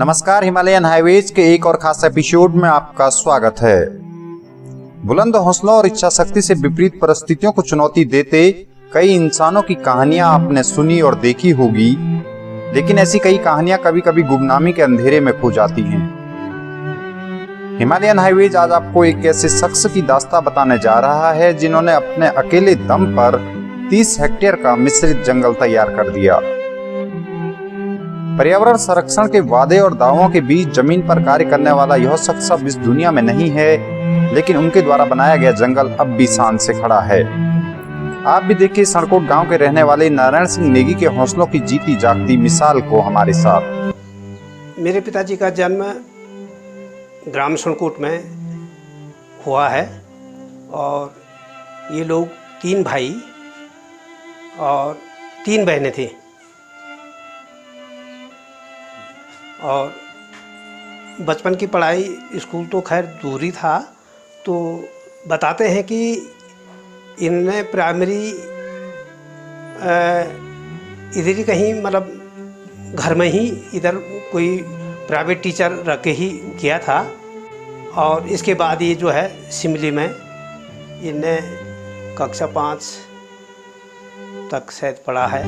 नमस्कार, Himalayan highways के एक और खास एपिसोड में आपका स्वागत है। बुलंद हौसलों और इच्छा शक्ति से विपरीत परिस्थितियों को चुनौती देते कई इंसानों की कहानियां आपने सुनी और देखी होगी, लेकिन ऐसी कई कहानियां कभी कभी गुमनामी के अंधेरे में खो जाती हैं। हिमालयन हाईवेज आज आपको एक ऐसे शख्स की दास्तां बताने जा रहा है जिन्होंने अपने अकेले दम पर 30 हेक्टेयर का मिश्रित जंगल तैयार कर दिया। पर्यावरण संरक्षण के वादे और दावों के बीच जमीन पर कार्य करने वाला यह शख्स अब इस दुनिया में नहीं है, लेकिन उनके द्वारा बनाया गया जंगल अब भी शान से खड़ा है। आप भी देखिए सड़कोट गांव के रहने वाले नारायण सिंह नेगी के हौसलों की जीती जागती मिसाल को हमारे साथ। मेरे पिताजी का जन्म ग्राम सड़कोट में हुआ है और ये लोग 3 भाई और 3 बहनें थी और बचपन की पढ़ाई स्कूल तो खैर दूर ही था। तो बताते हैं कि इनने प्राइमरी इधर ही कहीं मतलब घर में ही इधर कोई प्राइवेट टीचर रख के ही किया था और इसके बाद ये जो है सिमली में इनने कक्षा 5 तक शायद पढ़ा है।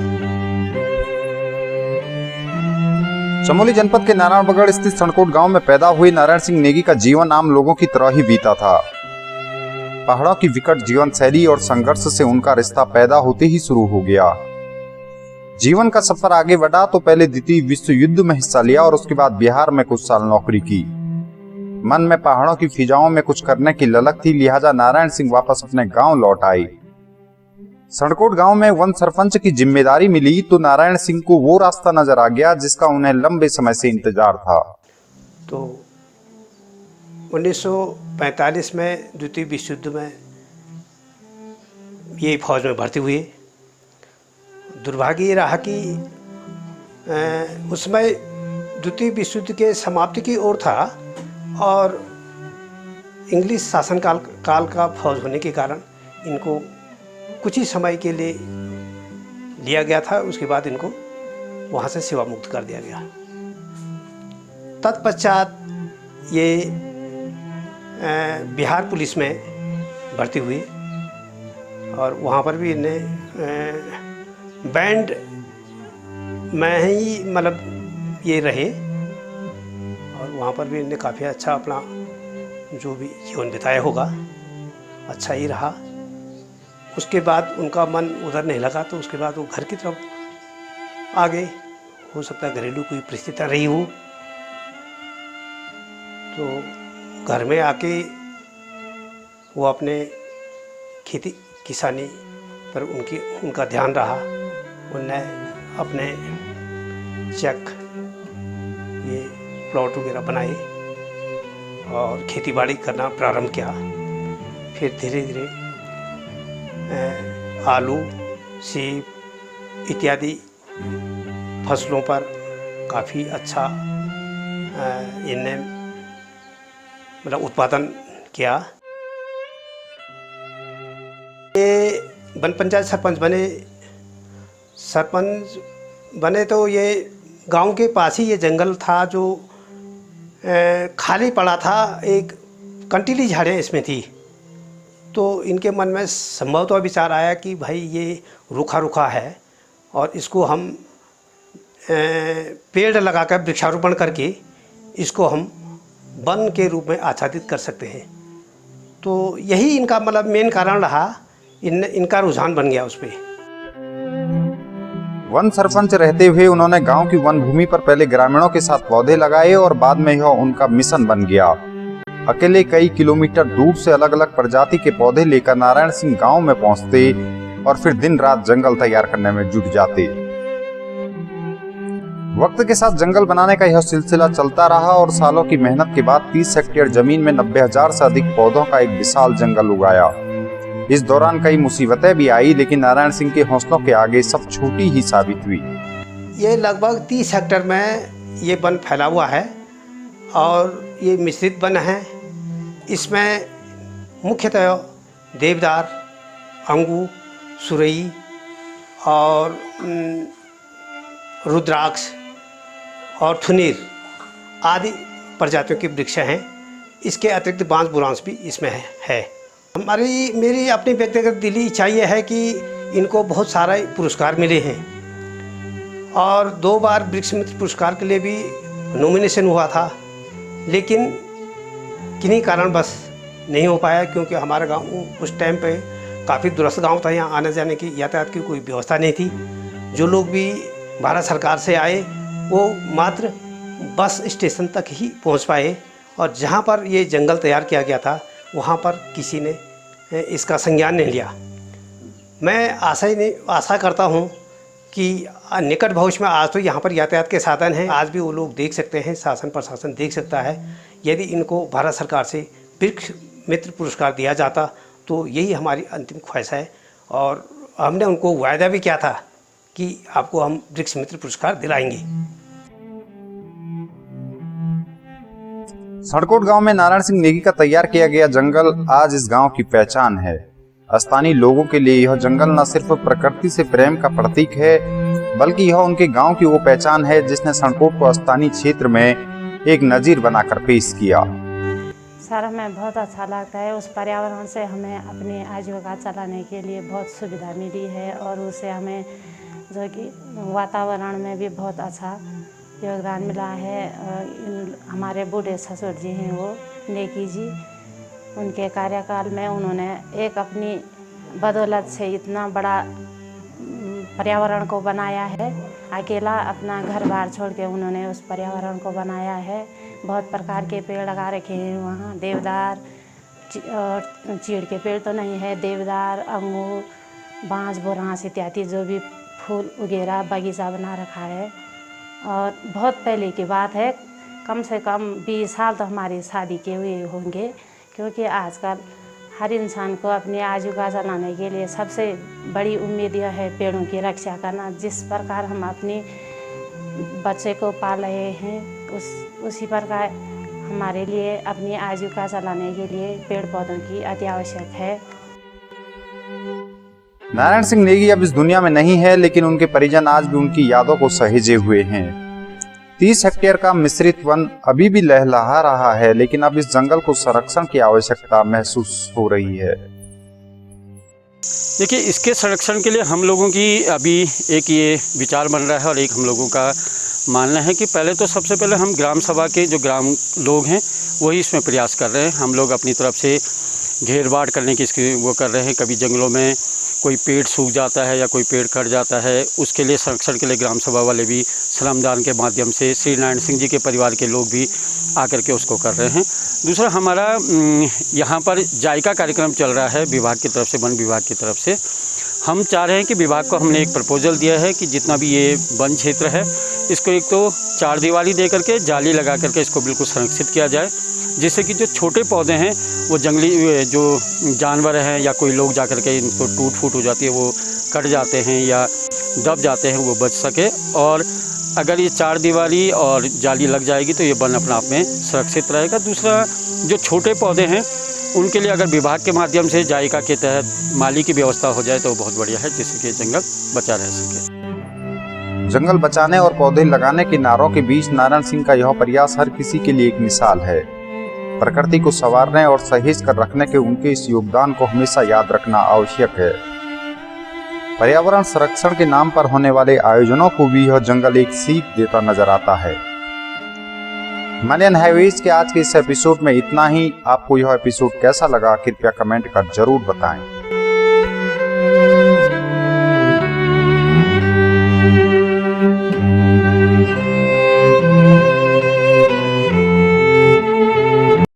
चमोली जनपद के नारायणबगड़ स्थित सड़कोट गांव में पैदा हुए नारायण सिंह नेगी का जीवन आम लोगों की तरह ही बीता था। पहाड़ों की विकट जीवन शैली और संघर्ष से उनका रिश्ता पैदा होते ही शुरू हो गया। जीवन का सफर आगे बढ़ा तो पहले द्वितीय विश्व युद्ध में हिस्सा लिया और उसके बाद बिहार में कुछ साल नौकरी की। मन में पहाड़ों की फिजाओं में कुछ करने की ललक थी, लिहाजा नारायण सिंह वापस अपने गाँव लौट आए। सड़कोट गांव में वन सरपंच की जिम्मेदारी मिली तो नारायण सिंह को वो रास्ता नजर आ गया जिसका उन्हें लंबे समय से इंतजार था। तो 1945 में द्वितीय विश्व युद्ध में ये फौज में भर्ती हुए। दुर्भाग्य ये रहा कि उसमें द्वितीय विश्व युद्ध के समाप्ति की ओर था और इंग्लिश शासन काल का फौज होने के कारण इनको कुछ ही समय के लिए लिया गया था। उसके बाद इनको वहाँ से सेवा मुक्त कर दिया गया। तत्पश्चात ये बिहार पुलिस में भर्ती हुई और वहाँ पर भी इन्हें बैंड में ही मतलब ये रहे और वहाँ पर भी इन्हें काफ़ी अच्छा अपना जो भी जीवन बिताया होगा अच्छा ही रहा। उसके बाद उनका मन उधर नहीं लगा तो उसके बाद वो घर की तरफ आ गए। हो सकता है घरेलू कोई परिस्थिति रही हो तो घर में आके वो अपने खेती किसानी पर उनका ध्यान रहा। उनने अपने चेक ये प्लॉट वगैरह बनाए और खेती बाड़ी करना प्रारंभ किया। फिर धीरे धीरे आलू, सेब इत्यादि फसलों पर काफ़ी अच्छा इनने मतलब उत्पादन किया। ये वन पंचायत सरपंच बने तो ये गांव के पास ही ये जंगल था जो खाली पड़ा था। एक कंटीली झाड़ियाँ इसमें थी तो इनके मन में संभवतः विचार आया कि भाई ये रूखा रूखा है और इसको हम पेड़ लगाकर वृक्षारोपण करके इसको हम वन के रूप में आच्छादित कर सकते हैं। तो यही इनका मतलब मेन कारण रहा। इनका रुझान बन गया उस पर। वन सरपंच रहते हुए उन्होंने गांव की वन भूमि पर पहले ग्रामीणों के साथ पौधे लगाए और बाद में यह उनका मिशन बन गया। अकेले कई किलोमीटर दूर से अलग अलग प्रजाति के पौधे लेकर नारायण सिंह गांव में पहुंचते और फिर दिन रात जंगल तैयार करने में जुट जाते। वक्त के साथ जंगल बनाने का यह सिलसिला चलता रहा और सालों की मेहनत के बाद 30 हेक्टेयर जमीन में 90,000 से अधिक पौधों का एक विशाल जंगल उगाया। इस दौरान कई मुसीबतें भी आई, लेकिन नारायण सिंह के हौसलों के आगे सब छोटी ही साबित हुई। ये लगभग 30 हेक्टेयर में ये वन फैला हुआ है और ये मिश्रित वन है। इसमें मुख्यतः देवदार, अंगू, सुरई और रुद्राक्ष और थुनीर आदि प्रजातियों के वृक्ष हैं। इसके अतिरिक्त बांस बुरांस भी इसमें है। मेरी अपनी व्यक्तिगत दिली इच्छा ये है कि इनको बहुत सारे पुरस्कार मिले हैं और 2 बार वृक्ष मित्र पुरस्कार के लिए भी नॉमिनेशन हुआ था, लेकिन किन्हीं कारण बस नहीं हो पाया, क्योंकि हमारा गांव उस टाइम पे काफ़ी दूरस्थ गांव था। यहाँ आने जाने की यातायात की कोई व्यवस्था नहीं थी। जो लोग भी भारत सरकार से आए वो मात्र बस स्टेशन तक ही पहुंच पाए, और जहां पर ये जंगल तैयार किया गया था वहां पर किसी ने इसका संज्ञान नहीं लिया। मैं आशा करता हूं कि निकट भविष्य में, आज तो यहाँ पर यातायात के साधन हैं, आज भी वो लोग देख सकते हैं, शासन प्रशासन देख सकता है। यदि इनको भारत सरकार से वृक्ष मित्र पुरस्कार दिया जाता तो यही हमारी अंतिम ख्वाहिश है, और हमने उनको वायदा भी किया था कि आपको हम वृक्ष मित्र पुरस्कार दिलाएंगे। सड़कोट गांव में नारायण सिंह नेगी का तैयार किया गया जंगल आज इस गांव की पहचान है। स्थानीय लोगों के लिए यह जंगल न सिर्फ प्रकृति से प्रेम का प्रतीक है, बल्कि यह उनके गांव की वो पहचान है जिसने सड़कोट को स्थानीय क्षेत्र में एक नजीर बनाकर पेश किया। सर, हमें बहुत अच्छा लगता है। उस पर्यावरण से हमें अपनी आजीविका चलाने के लिए बहुत सुविधा मिली है, और उससे हमें जो कि वातावरण में भी बहुत अच्छा योगदान मिला है। हमारे बूढ़े ससुर जी हैं वो नेगी जी, उनके कार्यकाल में उन्होंने एक अपनी बदौलत से इतना बड़ा पर्यावरण को बनाया है। अकेला अपना घर बार छोड़ के उन्होंने उस पर्यावरण को बनाया है। बहुत प्रकार के पेड़ लगा रखे हैं वहाँ, देवदार और चीड़ के पेड़ तो नहीं है, देवदार, अंगूर, बांस बुरांस इत्यादि जो भी फूल वगैरह बगीचा बना रखा है। और बहुत पहले की बात है, कम से कम 20 साल तो हमारी शादी के हुए होंगे, क्योंकि आजकल हर इंसान को अपनी आजीविका चलाने के लिए सबसे बड़ी उम्मीद यह है पेड़ों की रक्षा करना। जिस प्रकार हम अपनी बच्चे को पाल रहे हैं उसी प्रकार हमारे लिए अपनी आजीविका चलाने के लिए पेड़ पौधों की अति आवश्यक है। नारायण सिंह नेगी अब इस दुनिया में नहीं है, लेकिन उनके परिजन आज भी उनकी यादों को सहेजे हुए हैं। 30 हेक्टेयर का मिश्रित वन अभी भी लहलहा रहा है, लेकिन अब इस जंगल को संरक्षण की आवश्यकता महसूस हो रही है। देखिए, इसके संरक्षण के लिए हम लोगों की अभी एक ये विचार बन रहा है, और एक हम लोगों का मानना है कि पहले तो सबसे पहले हम ग्राम सभा के जो ग्राम लोग हैं वही इसमें प्रयास कर रहे हैं। हम लोग अपनी तरफ से घेरबाड़ करने की इसकी वो कर रहे हैं। कभी जंगलों में कोई पेड़ सूख जाता है या कोई पेड़ कट जाता है, उसके लिए संरक्षण के लिए ग्राम सभा वाले भी श्रमदान के माध्यम से, श्री नारायण सिंह जी के परिवार के लोग भी आकर के उसको कर रहे हैं। दूसरा, हमारा यहाँ पर जायका कार्यक्रम चल रहा है विभाग की तरफ से, वन विभाग की तरफ से। हम चाह रहे हैं कि विभाग को हमने एक प्रपोजल दिया है कि जितना भी ये वन क्षेत्र है इसको एक तो 4 दीवारी दे करके जाली लगा करके इसको बिल्कुल संरक्षित किया जाए, जिससे कि जो छोटे पौधे हैं वो जंगली जो जानवर हैं या कोई लोग जा करके इनको टूट फूट हो जाती है, वो कट जाते हैं या दब जाते हैं, वो बच सके। और अगर ये 4 दीवारी और जाली लग जाएगी तो ये वन अपने आप में सुरक्षित रहेगा। दूसरा, जो छोटे पौधे हैं उनके लिए अगर विभाग के माध्यम से जायका के तहत माली की व्यवस्था हो जाए तो बहुत बढ़िया है, जिससे कि जंगल बचा रह सके। जंगल बचाने और पौधे लगाने के नारों के बीच नारायण सिंह का यह प्रयास हर किसी के लिए एक मिसाल है। प्रकृति को संवारने और सहेज कर रखने के उनके इस योगदान को हमेशा याद रखना आवश्यक है। पर्यावरण संरक्षण के नाम पर होने वाले आयोजनों को भी यह जंगल एक सीख देता नजर आता है। मनियन हाईवेज के आज के इस एपिसोड में इतना ही। आपको यह एपिसोड कैसा लगा कृपया कमेंट कर जरूर बताएं।